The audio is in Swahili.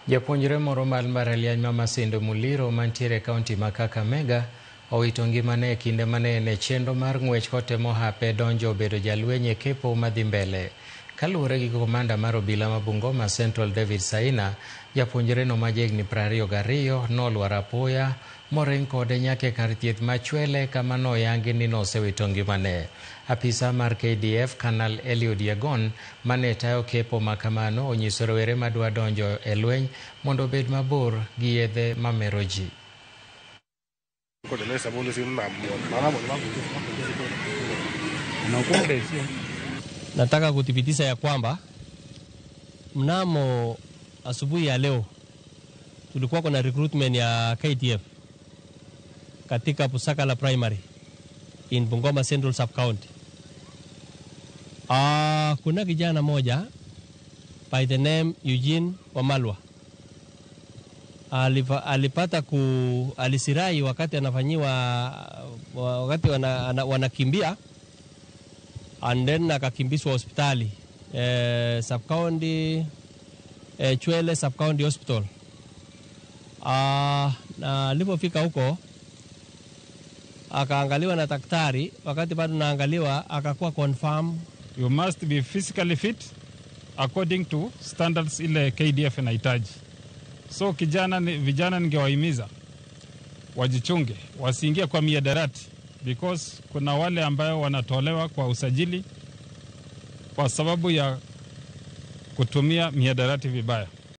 Japuonjre moro mar mbalariany ma Masinde Muliro mantiere kaunti ma Kakamega owito ngimane e kinde mane en e chenro mar ng'wech kotemo hape donjo bedo jalweny e kepo madhi mbele. Kaluwore gi komanda mar obila ma Bungoma Central David Saina, japuonjreno ma jahigni 22 nolwar apoya moring kode nyaka e kar thieth ma Chwele kama noyangi ni nosewito ngimane. Apisa mar KDF Kanal Eliud Yegon mane tayo kepo makamano onyiso rowere madwa donjo e lweny mondo obed mabor gi yedhe mamero ji. Nataka kuthibitisha ya kwamba mnamo asubuhi ya leo tulikuwa kuna recruitment ya KDF katika Pusakala Primary in Bungoma Central Sub-County. Kuna kijana moja by the name Eugene Wamalwa alipata alisirai wakati anafanyiwa wakati wanakimbia and then akakimbizwa hospitali Sub-County Chwele Sub-County Hospital. Na alipofika huko akaangaliwa na daktari. Wakati bado naangaliwa akakuwa confirm you must be physically fit according to standards ile KDF inahitaji. So vijana ningewahimiza wajichunge, wasiingie kwa miadarati because kuna wale ambao wanatolewa kwa usajili kwa sababu ya kutumia miadarati vibaya.